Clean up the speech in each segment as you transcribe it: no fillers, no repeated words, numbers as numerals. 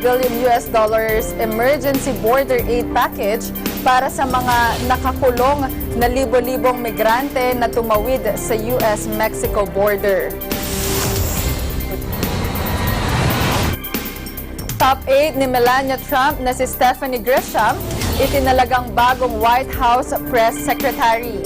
billion emergency border aid package para sa mga nakakulong na libo-libong migrante na tumawid sa US-Mexico border. Top 8 ni Melania Trump na si Stephanie Grisham, itinalagang bagong White House Press Secretary.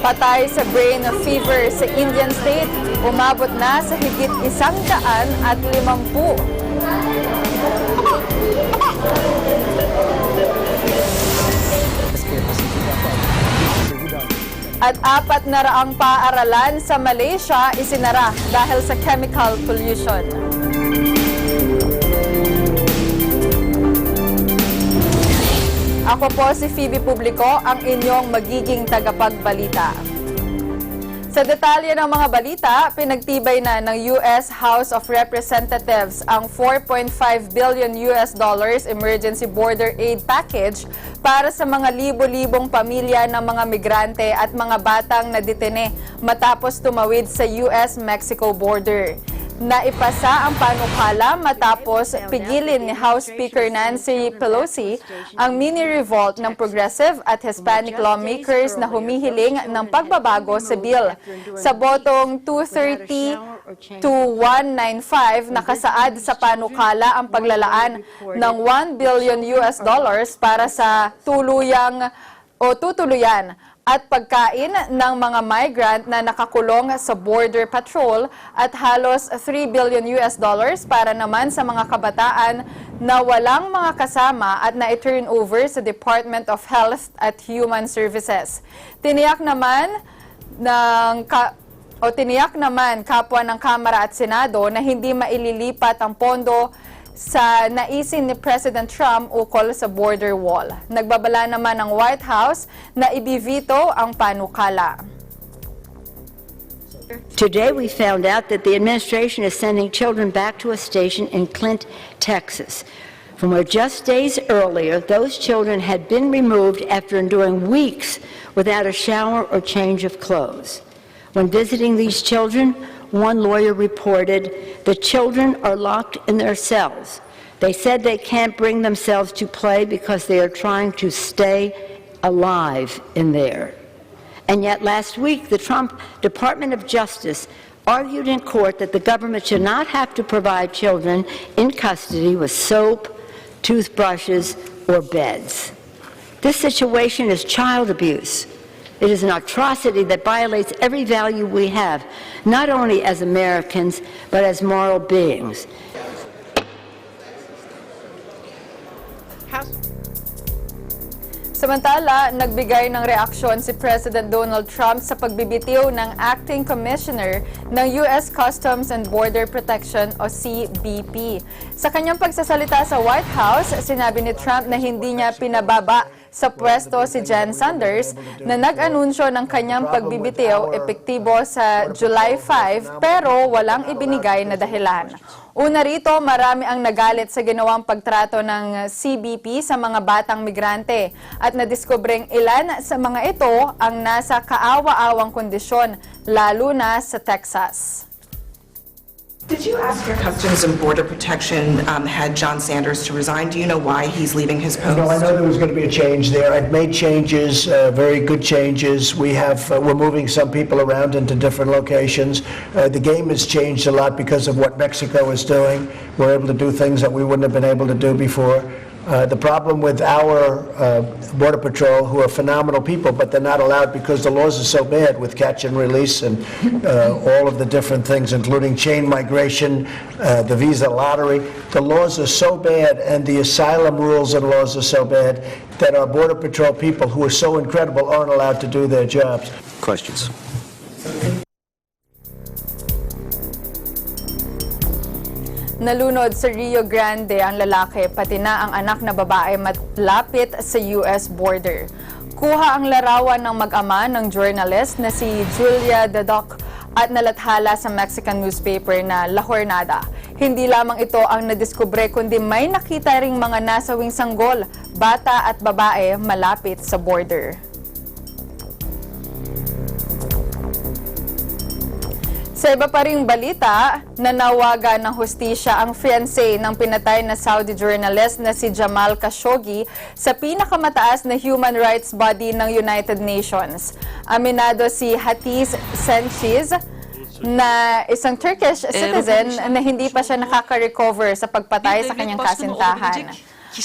Patay sa brain fever sa Indian State, umabot na sa higit 150. At 4 na raang paaralan sa Malaysia isinara dahil sa chemical pollution. Ako po si Phoebe Publico, ang inyong magiging tagapagbalita. Sa detalye ng mga balita, pinagtibay na ng US House of Representatives ang $4.5 billion emergency border aid package para sa mga libo-libong pamilya ng mga migrante at mga batang nadetene matapos tumawid sa US-Mexico border. Naipasa ang panukala matapos pigilin ni House Speaker Nancy Pelosi ang mini-revolt ng progressive at Hispanic lawmakers na humihiling ng pagbabago sa bill. Sa botong 230 to 195, nakasaad sa panukala ang paglalaan ng $1 billion para sa tutuluyan at pagkain ng mga migrant na nakakulong sa Border Patrol at halos $3 billion para naman sa mga kabataan na walang mga kasama at na-turn over sa Department of Health at Human Services. Tiniyak naman kapwa ng Kamara at Senado na hindi maililipat ang pondo sa naisin ni President Trump ukol sa border wall. Nagbabala naman ang White House na ibivito ang panukala. Today we found out that the administration is sending children back to a station in Clint, Texas, from where just days earlier those children had been removed after enduring weeks without a shower or change of clothes. When visiting these children, one lawyer reported the children are locked in their cells. They said they can't bring themselves to play because they are trying to stay alive in there. And yet last week, the Trump Department of Justice argued in court that the government should not have to provide children in custody with soap, toothbrushes, or beds. This situation is child abuse. It is an atrocity that violates every value we have, not only as Americans, but as moral beings. Samantala, nagbigay ng reaksyon si President Donald Trump sa pagbibitiw ng Acting Commissioner ng U.S. Customs and Border Protection o CBP. Sa kanyang pagsasalita sa White House, sinabi ni Trump na hindi niya pinababa sa pwesto si Jen Sanders na nag-anunsyo ng kanyang pagbibitiw epektibo sa July 5 pero walang ibinigay na dahilan. Una rito, marami ang nagalit sa ginawang pagtrato ng CBP sa mga batang migrante at nadiskubreng ilan sa mga ito ang nasa kaawa-awang kondisyon, lalo na sa Texas. Did you ask your Customs and Border Protection head, John Sanders, to resign? Do you know why he's leaving his post? No, I know there was going to be a change there. I've made changes, very good changes. We're moving some people around into different locations. The game has changed a lot because of what Mexico is doing. We're able to do things that we wouldn't have been able to do before. The problem with our Border Patrol, who are phenomenal people, but they're not allowed because the laws are so bad with catch and release and all of the different things, including chain migration, the visa lottery. The laws are so bad and the asylum rules and laws are so bad that our Border Patrol people, who are so incredible, aren't allowed to do their jobs. Questions? Nalunod sa Rio Grande ang lalaki pati na ang anak na babae malapit sa US border. Kuha ang larawan ng mag-ama ng journalist na si Julia Dadoc at nalathala sa Mexican newspaper na La Jornada. Hindi lamang ito ang nadiskubre kundi may nakita ring mga nasawing sanggol, bata at babae malapit sa border. Sa iba pa ring balita, nanawagan ng hustisya ang fiancé ng pinatay na Saudi journalist na si Jamal Khashoggi sa pinakamataas na human rights body ng United Nations. Aminado si Hatice Senchiz na isang Turkish citizen na hindi pa siya nakaka-recover sa pagpatay sa kanyang kasintahan.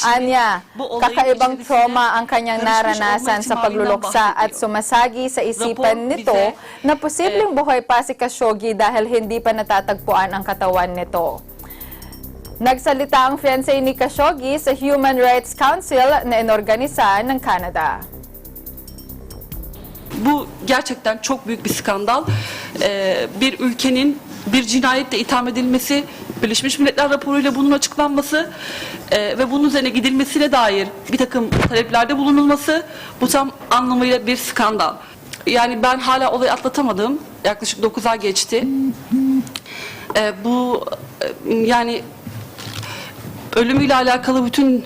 Anya, kakaibang trauma ang kanyang naranasan sa pagluluksa at sumasagi sa isipan nito na posibleng buhay pa si Khashoggi dahil hindi pa natatagpuan ang katawan nito. Nagsalita ang fiancé ni Khashoggi sa Human Rights Council na inorganisa ng Canada. Bu gerçekten çok büyük bir skandal. Bir ülkenin bir cinayetle itham edilmesi, Birleşmiş Milletler raporuyla bunun açıklanması ve bunun üzerine gidilmesine dair bir takım taleplerde bulunulması bu tam anlamıyla bir skandal. Yani ben hala olayı atlatamadım. Yaklaşık 9 ay geçti. Bu yani ölümüyle alakalı bütün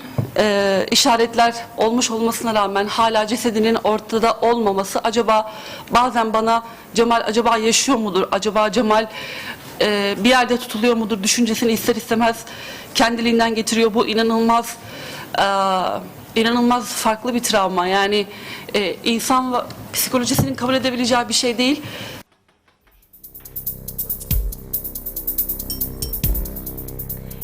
işaretler olmuş olmasına rağmen hala cesedinin ortada olmaması, acaba bazen bana Cemal acaba yaşıyor mudur, acaba Cemal bir yerde tutuluyor mudur düşüncesini ister istemez kendiliğinden getiriyor. Bu inanılmaz farklı bir travma. Yani insan psikolojisinin kabul edebileceği bir şey değil.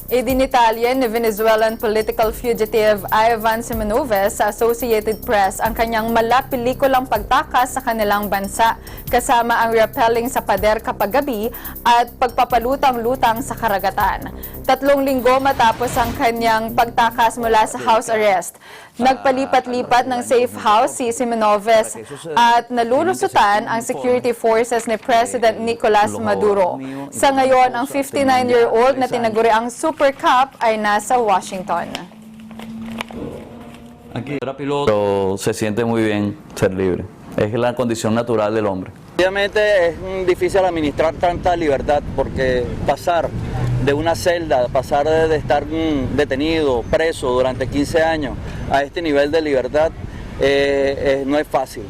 Idinitalya ni Venezuelan political fugitive Ivan Simonoves sa Associated Press ang kanyang malapelikulang pagtakas sa kanilang bansa kasama ang rappelling sa pader kapag gabi at pagpapalutang-lutang sa karagatan. 3 linggo matapos ang kanyang pagtakas mula sa house arrest, nagpalipat-lipat ng safe house si Simonoves at nalulusutan ang security forces ni President Nicolas Maduro. Sa ngayon, ang 59-year-old na tinaguriang Super Cup ay nasa Washington. Aquí era piloto, pero se siente muy bien ser libre. Es la condición natural del hombre. Obviamente es difícil administrar tanta libertad porque pasar de una celda, pasar de estar detenido, preso durante 15 años a este nivel de libertad no es fácil.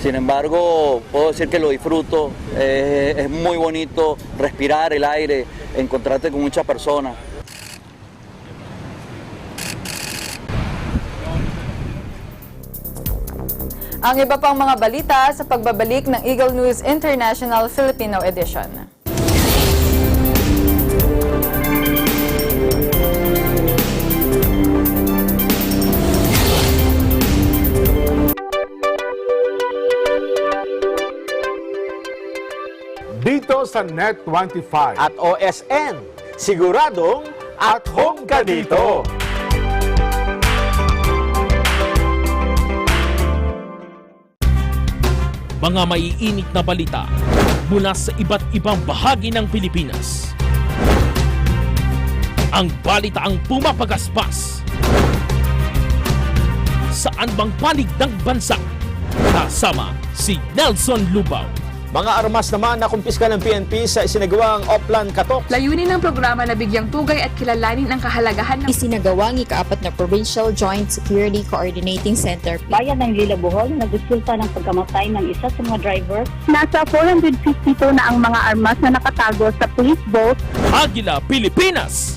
Sin embargo, puedo decir que lo disfruto, es muy bonito respirar el aire, encontrarte con muchas personas. Ang iba pang mga balita sa pagbabalik ng Eagle News International Filipino Edition. Dito sa Net25 at OSN. Siguradong at home ka dito. Mga maiinit na balita mula sa iba't ibang bahagi ng Pilipinas. Ang balitaang pumapagaspas. Saan bang panig ng bansa? Kasama si Nelson Lubao. Mga armas naman na kumpiska ng PNP sa isinagawang Oplan Katok. Layunin ng programa na bigyang tugay at kilalanin ang kahalagahan ng isinagawang ika-4 na Provincial Joint Security Coordinating Center. Bayan ng Lilabuhol na resulta ng pagkamatay ng isa sa mga driver. Nasa 452 na ang mga armas na nakatago sa police boat. Agila, Pilipinas!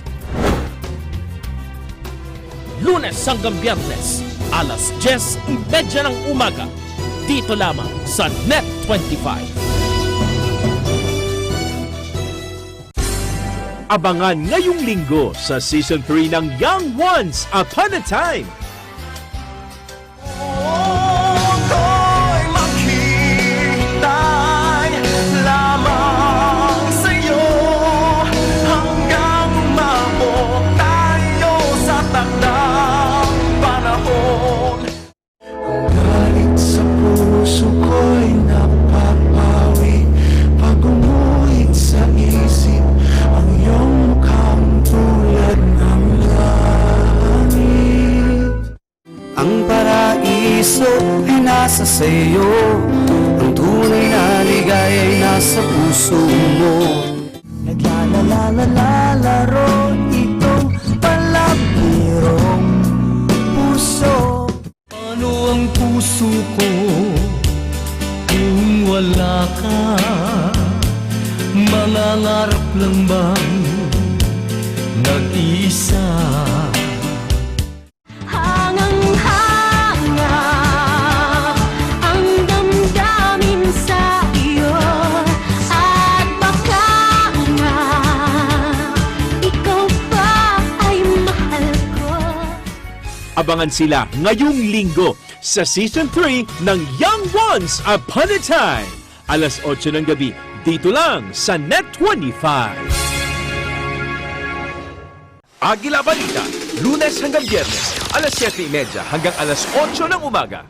Lunes hanggang Biyernes, alas 10:30 ng umaga. Dito lamang sa Net25. Abangan ngayong linggo sa Season 3 ng Young Ones Upon a Time. Nasa sa'yo, ang tunay na ligaya ay nasa puso mo. Naglalalaro itong palabirong puso. Ano ang puso ko kung wala ka? Nangangarap lang bang nag-iisa? Hangang-hanga ang damdamin sa iyo, at baka nga ikaw pa ay mahal ko. Abangan sila ngayong linggo sa Season 3 ng Young Ones Upon a Time. Alas 8 ng gabi, dito lang sa Net25. Agila Balita, Lunes hanggang Biyernes, alas 7:30 hanggang alas 8 ng umaga.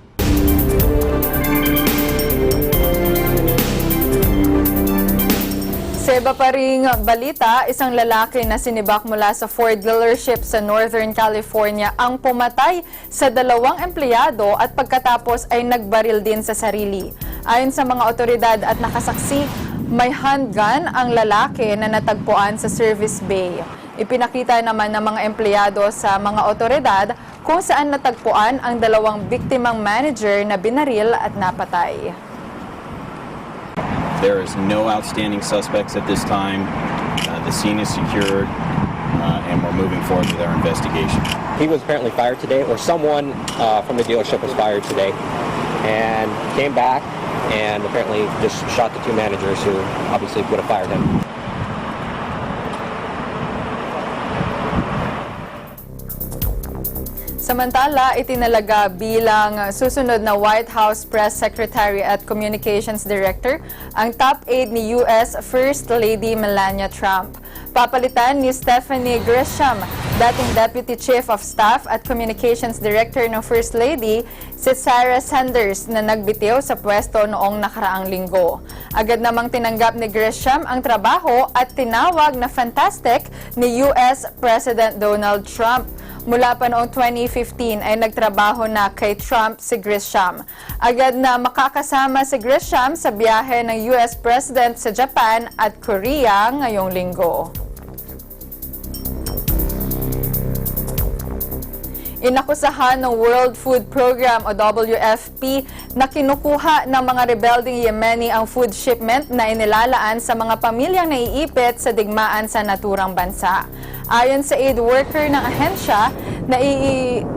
Sa iba pa ring balita, isang lalaki na sinibak mula sa Ford dealership sa Northern California ang pumatay sa 2 empleyado at pagkatapos ay nagbaril din sa sarili. Ayon sa mga otoridad at nakasaksi, may handgun ang lalaki na natagpuan sa service bay. Ipinakita naman ng mga empleyado sa mga otoridad kung saan natagpuan ang 2 biktimang manager na binaril at napatay. There is no outstanding suspects at this time. The scene is secured, and we're moving forward with our investigation. He was apparently fired today, or someone from the dealership was fired today, and came back and apparently just shot the 2 managers who obviously would have fired him. Samantala, itinalaga bilang susunod na White House Press Secretary at Communications Director ang top aide ni U.S. First Lady Melania Trump. Papalitan ni Stephanie Grisham, dating Deputy Chief of Staff at Communications Director ng First Lady, si Sarah Sanders na nagbitiw sa pwesto noong nakaraang linggo. Agad namang tinanggap ni Grisham ang trabaho at tinawag na fantastic ni U.S. President Donald Trump. Mula pa noong 2015 ay nagtrabaho na kay Trump si Grisham. Agad na makakasama si Grisham sa biyahe ng US President sa Japan at Korea ngayong linggo. Inakusahan ng World Food Program o WFP na kinukuha ng mga rebelding Yemeni ang food shipment na inilalaan sa mga pamilyang naiipit sa digmaan sa naturang bansa. Ayon sa aid worker ng ahensya,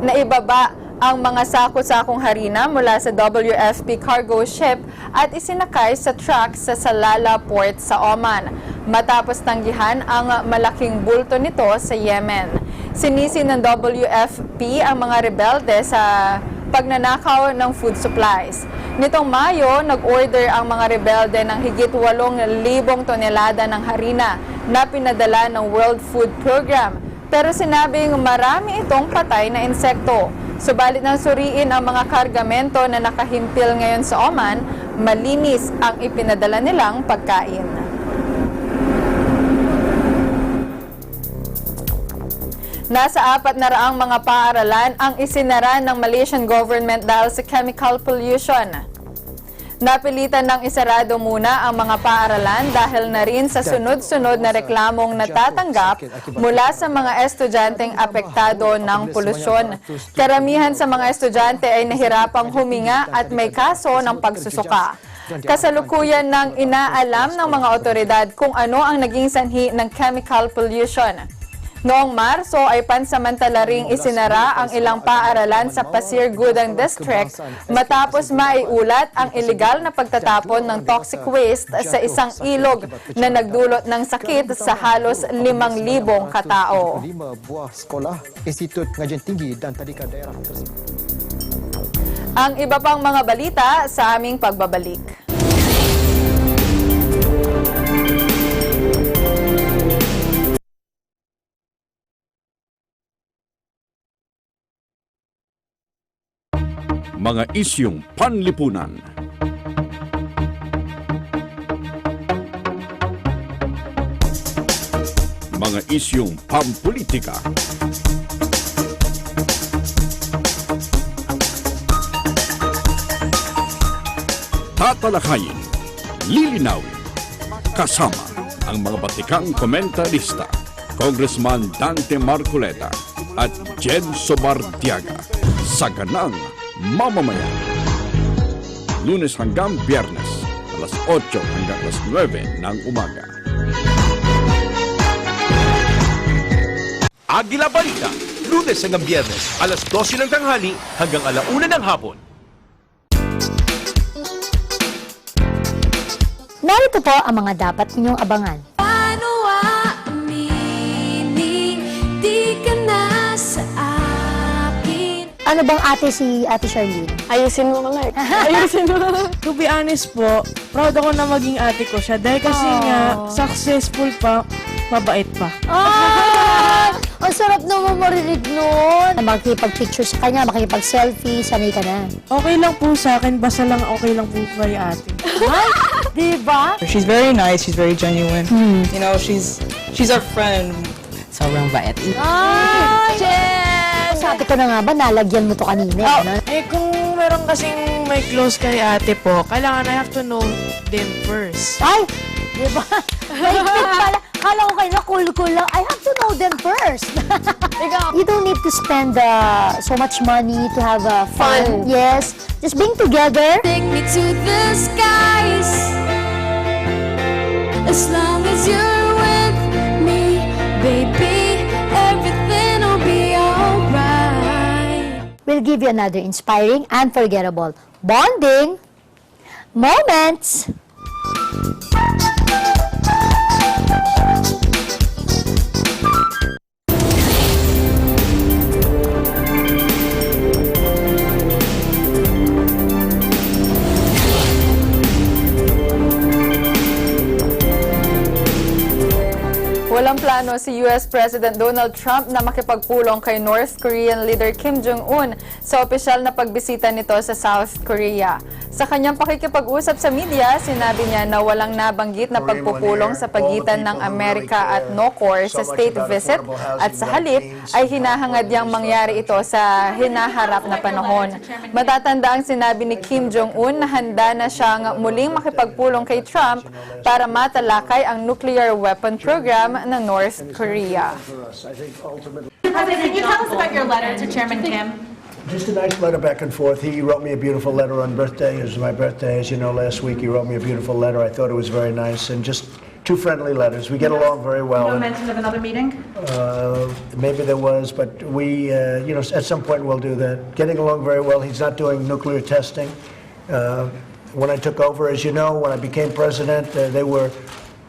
naibaba ang mga sako-sakong harina mula sa WFP cargo ship at isinakay sa truck sa Salalah Port sa Oman, matapos tanggihan ang malaking bulto nito sa Yemen. Sinisi ng WFP ang mga rebelde sa pagnanakaw ng food supplies. Nitong Mayo, nag-order ang mga rebelde ng higit 8,000 tonelada ng harina na pinadala ng World Food Program. Pero sinabing marami itong patay na insekto. Subalit nang suriin ang mga kargamento na nakahimpil ngayon sa Oman, malinis ang ipinadala nilang pagkain. Nasa 400 mga paaralan ang isinara ng Malaysian government dahil sa chemical pollution. Napilitan ng isarado muna ang mga paaralan dahil na rin sa sunod-sunod na reklamong natatanggap mula sa mga estudyanteng apektado ng polusyon. Karamihan sa mga estudyante ay nahirapang huminga at may kaso ng pagsusuka. Kasalukuyan ng inaalam ng mga otoridad kung ano ang naging sanhi ng chemical pollution. Noong Marso ay pansamantala ring isinara ang ilang paaralan sa Pasir Gudang District matapos maiulat ang ilegal na pagtatapon ng toxic waste sa isang ilog na nagdulot ng sakit sa halos 5,000 katao. Ang iba pang mga balita sa aming pagbabalik. Mga isyung panlipunan. Mga isyung pampolitika. Tatalakayin, lilinawin, kasama ang mga batikang komentarista, Congressman Dante Marcoleta at Jen Sobartiaga sa Ganang Mamamayan. Lunes hanggang Biyernes, alas 8 hanggang alas 9 ng umaga. Agila Balita, Lunes hanggang Biyernes, alas 12 ng tanghali hanggang 1:00 ng hapon. Narito po ang mga dapat ninyong abangan. Paano aaminin, di ka na sa akin. Ano bang ate si Ate Charlene? Ayusin mo mga Ayusin mo. To be honest po, proud ako na maging ate ko siya dahil kasi nga successful pa, mabait pa. Ang sarap naman marinig nun. Makikipag-picture sa kanya, makikipag-selfie, sanay ka na. Okay lang po sa akin, basta lang okay lang po kay ate. Ay, diba? She's very nice, she's very genuine. You know, she's our friend. Sobrang bait. Ay, Jen! Sabi ko na nga ba, nalagyan mo to kanina. Ano? Eh kung meron kasing may close kay ate po, kailangan I have to know them first. Ay, diba? Wait, pala. Kala ko kayo na cool lang. I have to know them first. You don't need to spend so much money to have fun. Yes. Just being together. Take me to the skies. As long as you're with me, baby, everything will be alright. We'll give you another inspiring, unforgettable bonding moments. Walang plano si US President Donald Trump na makipagpulong kay North Korean leader Kim Jong-un sa opisyal na pagbisita nito sa South Korea. Sa kanyang pakikipag-usap sa media, sinabi niya na walang nabanggit na pagpupulong sa pagitan ng Amerika at North sa state visit at sa halip ay hinahangad niyang mangyari ito sa hinaharap na panahon. Matatanda ang sinabi ni Kim Jong-un na handa na siyang muling makipagpulong kay Trump para matalakay ang nuclear weapon program ng North Korea. President, can you tell us about your letter to Chairman Kim? Just a nice letter back and forth. He wrote me a beautiful letter on birthday. It was my birthday, as you know, last week. He wrote me a beautiful letter. I thought it was very nice, and just two friendly letters. We get along very well. No mention of another meeting? Maybe there was, but we, at some point we'll do that. Getting along very well. He's not doing nuclear testing. When I took over, as you know, when I became president, they were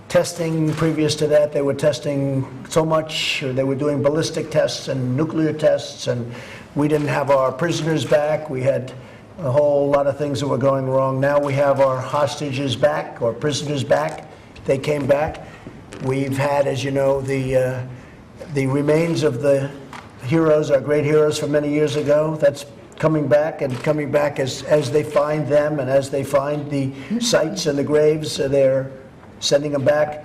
testing. Previous to that, they were testing so much. They were doing ballistic tests and nuclear tests, and we didn't have our prisoners back. We had a whole lot of things that were going wrong. Now we have our hostages back, or prisoners back. They came back. We've had, as you know, the remains of the heroes, our great heroes from many years ago. That's coming back as they find them and as they find the sites and the graves. They're sending them back.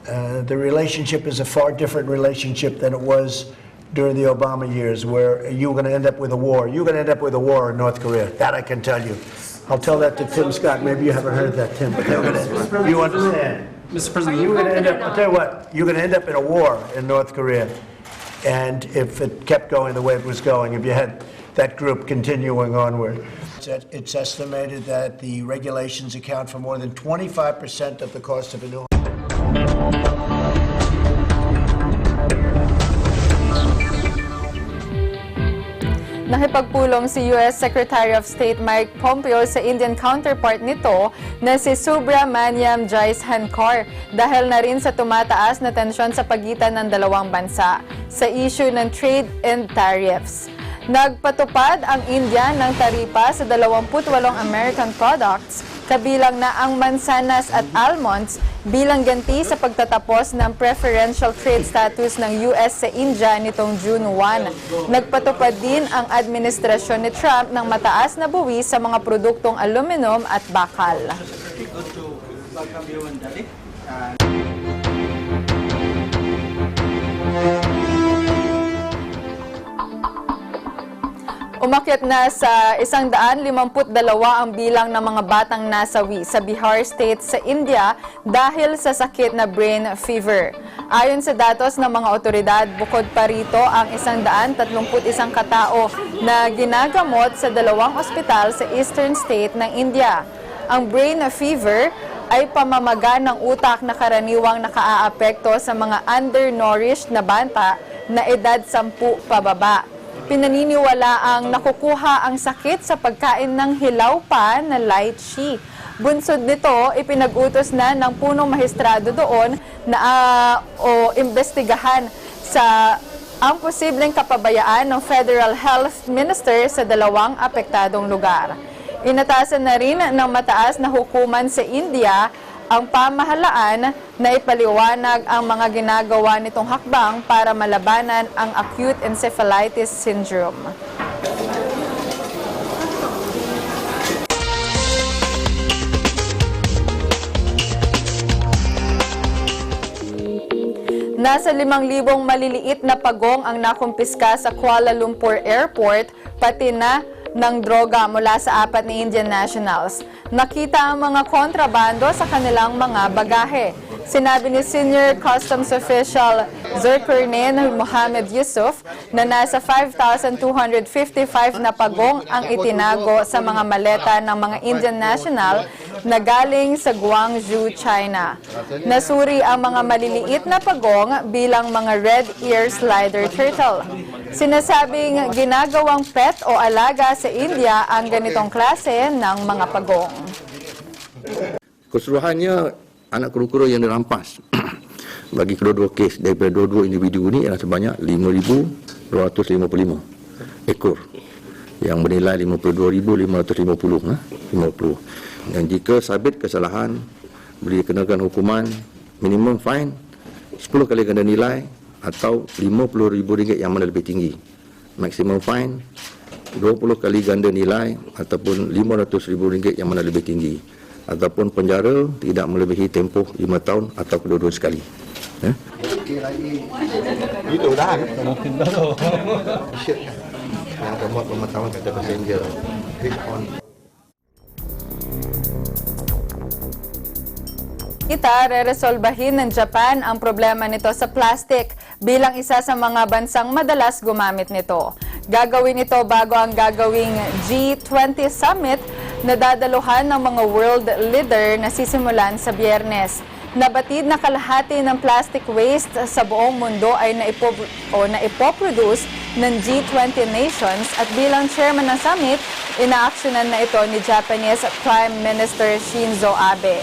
The relationship is a far different relationship than it was during the Obama years, where you were going to end up with a war. You're going to end up with a war in North Korea. That I can tell you. I'll tell that to Tim Scott. Maybe you haven't heard that, Tim, but you understand. Mr. President, You're going to end up, I'll tell you what, you're going to end up in a war in North Korea. And if it kept going the way it was going, if you had that group continuing onward. It's estimated that the regulations account for more than 25% of the cost of a new home. Nakipagpulong si US Secretary of State Mike Pompeo sa Indian counterpart nito na si Subramaniam Jaishankar dahil na rin sa tumataas na tensyon sa pagitan ng dalawang bansa sa issue ng trade and tariffs. Nagpatupad ang India ng taripa sa 28 American products, kabilang na ang mansanas at almonds bilang ganti sa pagtatapos ng preferential trade status ng US sa India nitong June 1. Nagpatupad din ang administrasyon ni Trump ng mataas na buwis sa mga produktong aluminum at bakal. Umakyat na sa 152 ang bilang ng mga batang nasawi sa Bihar State sa India dahil sa sakit na brain fever. Ayon sa datos ng mga otoridad, bukod pa rito ang 131 katao na ginagamot sa 2 ospital sa Eastern State ng India. Ang brain fever ay pamamaga ng utak na karaniwang nakaaapekto sa mga undernourished na bata na edad 10 pababa. Pinaniniwala ang nakukuha ang sakit sa pagkain ng hilaw pa na lychee. Bunsod nito, ipinag-utos na ng punong mahistrado doon na imbestigahan ang posibleng kapabayaan ng Federal Health Minister sa dalawang apektadong lugar. Inatasan na rin ng mataas na hukuman sa India ang pamahalaan na ipaliwanag ang mga ginagawa nitong hakbang para malabanan ang acute encephalitis syndrome. Nasa 5,000 maliliit na pagong ang nakumpiska sa Kuala Lumpur Airport, pati na ng droga mula sa 4 na Indian nationals. Nakita ang mga kontrabando sa kanilang mga bagahe. Sinabi ni Senior Customs Official Zulkarnain Mohammed Yusuf na nasa 5,255 na pagong ang itinago sa mga maleta ng mga Indian national na galing sa Guangzhou, China. Nasuri ang mga maliliit na pagong bilang mga red ear slider turtle. Sinasabing ginagawang pet o alaga sa India ang ganitong klase ng mga pagong. Keseluruhannya anak kura-kura yang dirampas bagi kedua-dua kes daripada dua-dua individu ini adalah sebanyak 5,255 ekor yang bernilai 52,550. Dan jika sabit kesalahan, boleh dikenakan hukuman minimum fine 10 kali ganda nilai atau RM50,000 yang mana lebih tinggi. Maksimum fine 20 kali ganda nilai ataupun RM500,000 yang mana lebih tinggi. Ataupun penjara tidak melebihi tempoh 5 tahun atau kedua-dua sekali. Itu dah. Yang keempat pemantauan kata passenger. Reresolbahin ng Japan ang problema nito sa plastic bilang isa sa mga bansang madalas gumamit nito. Gagawin ito bago ang gagawing G20 Summit na dadaluhan ng mga world leader na sisimulan sa Biyernes. Nabatid na kalahati ng plastic waste sa buong mundo ay naipoproduce ng G20 nations at bilang chairman ng summit, inaaksyonan na ito ni Japanese Prime Minister Shinzo Abe.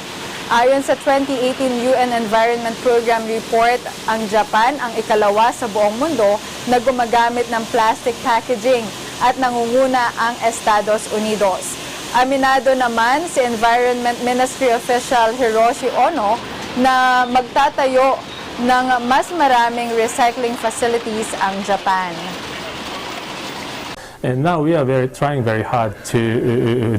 Ayon sa 2018 UN Environment Program Report, ang Japan ang ikalawa sa buong mundo na gumagamit ng plastic packaging at nangunguna ang Estados Unidos. Aminado naman si Environment Ministry Official Hiroshi Ono na magtatayo ng mas maraming recycling facilities ang Japan. And now we are trying very hard to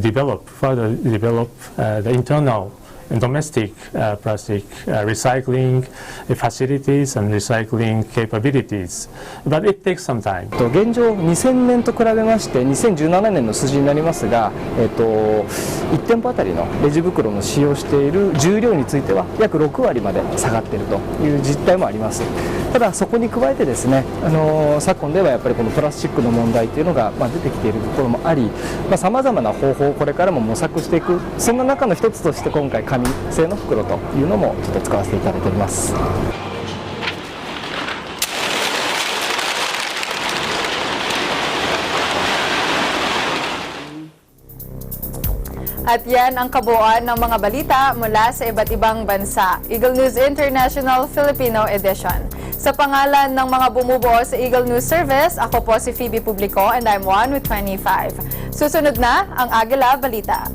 further develop the internal and domestic plastic recycling facilities and recycling capabilities. But it takes some time. 現状2000年と比べまして2017年の数字になりますが、1店舗あたりのレジ袋の使用している重量については約6割まで下がっているという実態もあります。ただそこに加えてですね、昨今ではやっぱりこのプラスチックの問題というのが出てきているところもあり、さまざまな方法をこれからも模索していく、そんな中の一つとして今回紙製の袋というのもちょっと使わせていただいております。At yan ang kabuuan ng mga balita mula sa iba't ibang bansa. Eagle News International Filipino Edition. Sa pangalan ng mga bumubuo sa Eagle News Service, ako po si Phoebe Publico and I'm 1 with 25. Susunod na ang Agila Balita.